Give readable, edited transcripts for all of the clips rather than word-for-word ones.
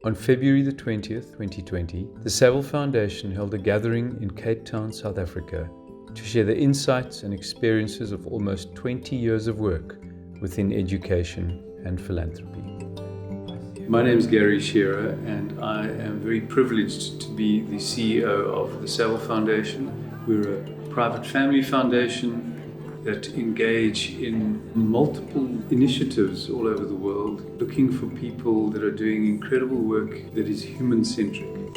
On February the 20th, 2020, the Saville Foundation held a gathering in Cape Town, South Africa, to share the insights and experiences of almost 20 years of work within education and philanthropy. My name is Gary Shearer, and I am very privileged to be the CEO of the Saville Foundation. We're a private family foundation that engage in multiple initiatives all over the world, looking for people that are doing incredible work that is human-centric.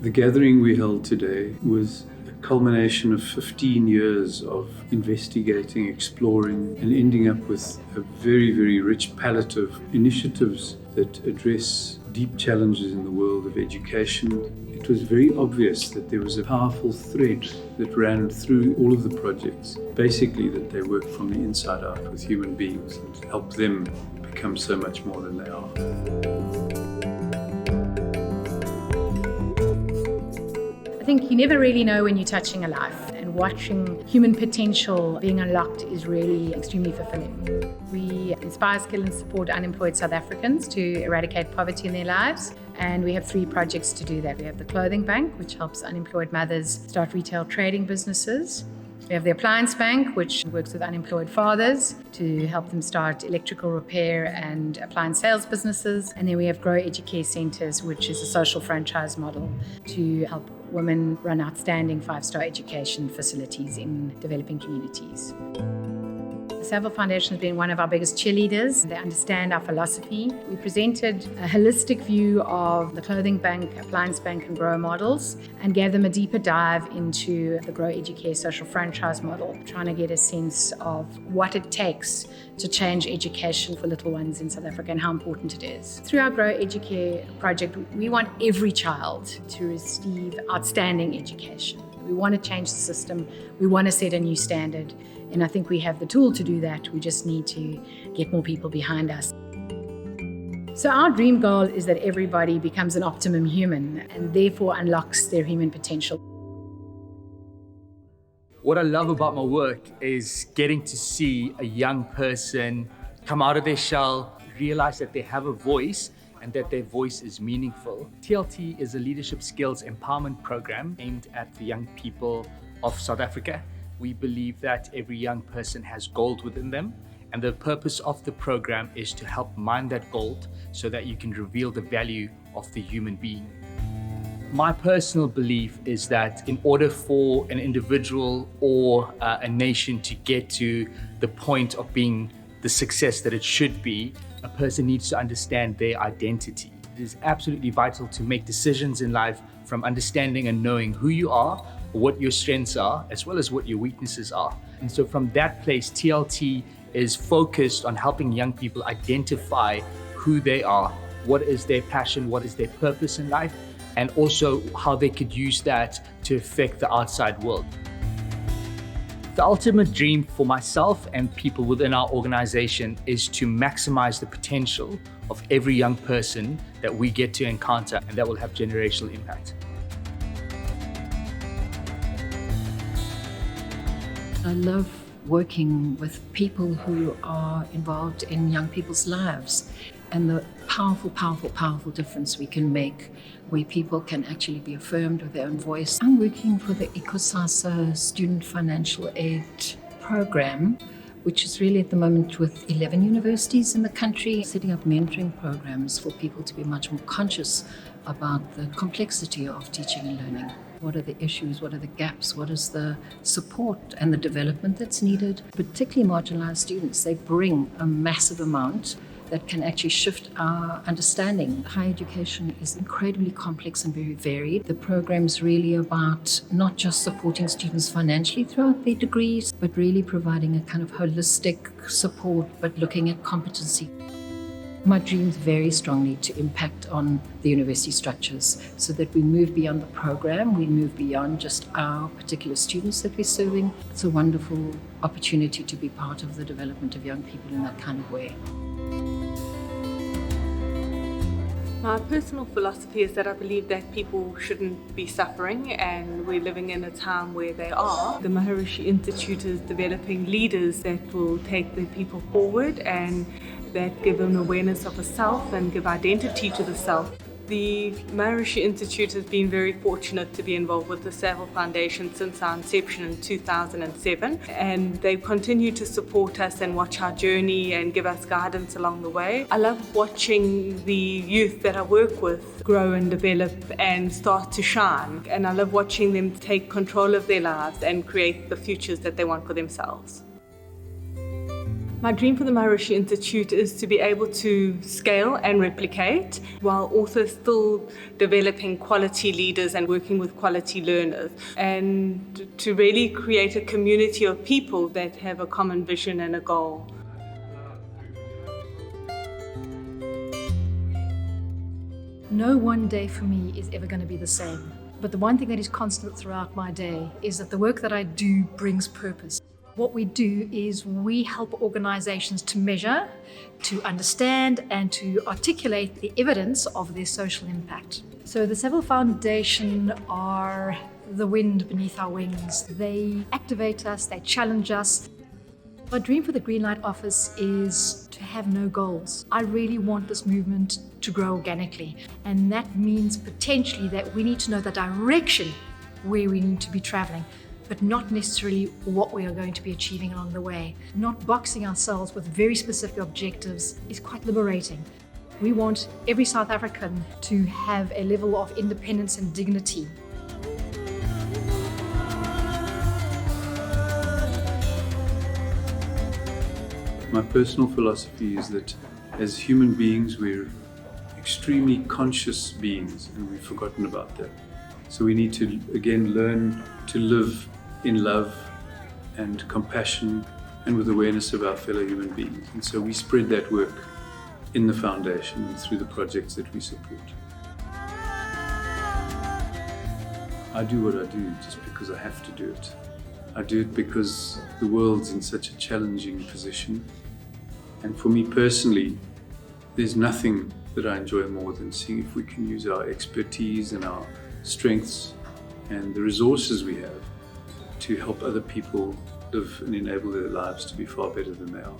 The gathering we held today was a culmination of 15 years of investigating, exploring, and ending up with a very, very rich palette of initiatives that address deep challenges in the world of education. It was very obvious that there was a powerful thread that ran through all of the projects. Basically, that they work from the inside out with human beings and help them become so much more than they are. I think you never really know when you're touching a life, and watching human potential being unlocked is really extremely fulfilling. We inspire, skill and support unemployed South Africans to eradicate poverty in their lives, and we have 3 projects to do that. We have the Clothing Bank, which helps unemployed mothers start retail trading businesses. We have the Appliance Bank, which works with unemployed fathers to help them start electrical repair and appliance sales businesses. And then we have Grow Educare Centres, which is a social franchise model to help women run outstanding 5-star education facilities in developing communities. The Saville Foundation has been one of our biggest cheerleaders. They understand our philosophy. We presented a holistic view of the Clothing Bank, Appliance Bank and Grow models, and gave them a deeper dive into the Grow Educare social franchise model, trying to get a sense of what it takes to change education for little ones in South Africa and how important it is. Through our Grow Educare project, we want every child to receive outstanding education. We want to change the system. We want to set a new standard. And I think we have the tool to do that. We just need to get more people behind us. So our dream goal is that everybody becomes an optimum human and therefore unlocks their human potential. What I love about my work is getting to see a young person come out of their shell, realize that they have a voice and that their voice is meaningful. TLT is a leadership skills empowerment program aimed at the young people of South Africa. We believe that every young person has gold within them, and the purpose of the program is to help mine that gold so that you can reveal the value of the human being. My personal belief is that in order for an individual or a nation to get to the point of being the success that it should be, a person needs to understand their identity. It is absolutely vital to make decisions in life from understanding and knowing who you are, what your strengths are, as well as what your weaknesses are. And so from that place, TLT is focused on helping young people identify who they are, what is their passion, what is their purpose in life, and also how they could use that to affect the outside world. The ultimate dream for myself and people within our organization is to maximize the potential of every young person that we get to encounter, and that will have generational impact. I love working with people who are involved in young people's lives and the powerful difference we can make where people can actually be affirmed with their own voice. I'm working for the ICOSASA Student Financial Aid Program, which is really at the moment with 11 universities in the country, setting up mentoring programs for people to be much more conscious about the complexity of teaching and learning. What are the issues? What are the gaps? What is the support and the development that's needed? Particularly marginalized students, they bring a massive amount that can actually shift our understanding. Higher education is incredibly complex and very varied. The program is really about not just supporting students financially throughout their degrees, but really providing a kind of holistic support, but looking at competency. My dreams very strongly to impact on the university structures so that we move beyond the program, we move beyond just our particular students that we're serving. It's a wonderful opportunity to be part of the development of young people in that kind of way. My personal philosophy is that I believe that people shouldn't be suffering, and we're living in a time where they are. The Maharishi Institute is developing leaders that will take the people forward and that give an awareness of the self and give identity to the self. The Maharishi Institute has been very fortunate to be involved with the Saville Foundation since our inception in 2007, and they continue to support us and watch our journey and give us guidance along the way. I love watching the youth that I work with grow and develop and start to shine, and I love watching them take control of their lives and create the futures that they want for themselves. My dream for the Maharishi Institute is to be able to scale and replicate while also still developing quality leaders and working with quality learners, and to really create a community of people that have a common vision and a goal. No one day for me is ever going to be the same. But the one thing that is constant throughout my day is that the work that I do brings purpose. What we do is we help organizations to measure, to understand, and to articulate the evidence of their social impact. So the Saville Foundation are the wind beneath our wings. They activate us, they challenge us. My dream for the Greenlight office is to have no goals. I really want this movement to grow organically, and that means potentially that we need to know the direction where we need to be traveling, but not necessarily what we are going to be achieving along the way. Not boxing ourselves with very specific objectives is quite liberating. We want every South African to have a level of independence and dignity. My personal philosophy is that as human beings, we're extremely conscious beings, and we've forgotten about that. So we need to, again, learn to live in love and compassion and with awareness of our fellow human beings. And so we spread that work in the foundation and through the projects that we support. I do what I do just because I have to do it. I do it because the world's in such a challenging position. And for me personally, there's nothing that I enjoy more than seeing if we can use our expertise and our strengths and the resources we have to help other people live and enable their lives to be far better than they are.